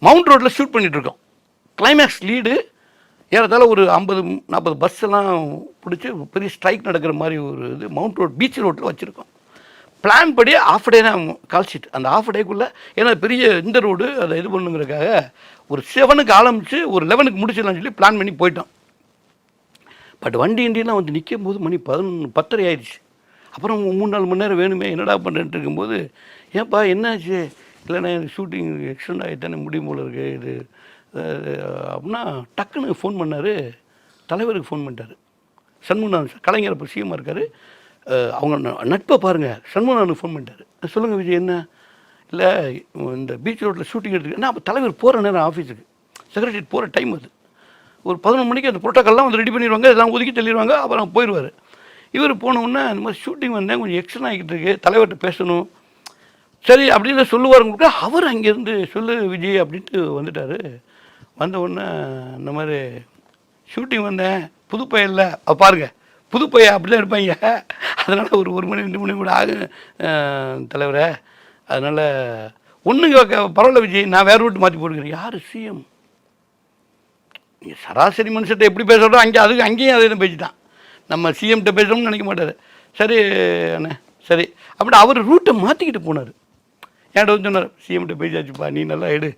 Mount ரோட்டில் shoot பண்ணிகிட்ருக்கோம். Climax lead ஏறத்தாழ ஒரு 50-40 பஸ் எல்லாம் பிடிச்சி பெரிய ஸ்ட்ரைக் நடக்கிற மாதிரி ஒரு இது மவுண்ட் ரோட் பீச் ரோட்டில் வச்சுருக்கோம். பிளான் படி ஆஃப் டே தான் கால் ஷீட். அந்த ஆஃப் டேக்குள்ளே ஏன்னா பெரிய இந்த ரோடு அதை இது பண்ணுங்கிறதுக்காக ஒரு 7க்கு ஆரம்பித்து ஒரு 11க்கு முடிச்சிடலாம்னு சொல்லி பிளான் பண்ணி போயிட்டோம். பட் வண்டி இண்டியெலாம் வந்து நிற்கும் போது மணி 10:30 ஆயிடுச்சு. அப்புறம் 3-4 மணி நேரம் வேணுமே என்னடா பண்ணுறேன்ட்டு இருக்கும்போது, ஏன்ப்பா என்னாச்சு? இல்லைண்ணே ஷூட்டிங் எக்ஸ்டெண்ட் ஆகிட்டானே முடியும் போல இருக்குது இது அப்படின்னா டக்குன்னு ஃபோன் பண்ணார். தலைவருக்கு ஃபோன் பண்ணிட்டார். சண்முகநாதன் கலைஞர் இப்போ சிஎம்மாக இருக்கார். அவங்க நட்பை பாருங்கள். சண்முகநாதனுக்கு ஃபோன் பண்ணிட்டார். சொல்லுங்கள் விஜய் என்ன? இல்லை இந்த பீச் ரோட்டில் ஷூட்டிங் எடுத்துக்கிட்டேன். அப்போ தலைவர் போகிற நேரம் ஆஃபீஸுக்கு செக்ரட்டரியேட் போகிற டைம் அது. ஒரு 11 மணிக்கு அந்த புரோட்டோக்கால்லாம் வந்து ரெடி பண்ணிடுவாங்க. இதெல்லாம் ஒதுக்கி தள்ளிடுவாங்க. அப்புறம் போயிடுவார். இவர் போனவுடனே இந்த மாதிரி ஷூட்டிங் வந்தேன், கொஞ்சம் எக்ஸ்டன் ஆகிக்கிட்டு இருக்கு, தலைவர்கிட்ட பேசணும். சரி அப்படின்னு சொல்லுவாருங்க. அவர் அங்கேருந்து சொல்லு விஜய் அப்படின்ட்டு வந்துட்டார். வந்த உடனே இந்த மாதிரி ஷூட்டிங் வந்தேன், புதுப்பையில் பாருங்கள் புதுப்பையா அப்படிலாம் இருப்பாங்க. அதனால் ஒரு மணி 2 மணி கூட ஆகும் தலைவரை. அதனால் ஒன்றுங்க பரவாயில்ல விஜய், நான் வேறு ரூட்டு மாற்றி போட்டுக்கிறேன். யார் சிஎம்? நீங்கள் சராசரி மனுஷத்தை எப்படி பேசுகிறோம் அங்கேயும் அதே தான் பேசிட்டான். நம்ம சிஎம்கிட்ட பேசுகிறோம்னு நினைக்க மாட்டார். சரி அண்ணே சரி அப்படி அவர் ரூட்டை மாற்றிக்கிட்டு போனார். என்கிட்ட வந்து சொன்னார், சிஎம்கிட்ட பேசியாச்சுப்பா நீ நல்லா எடு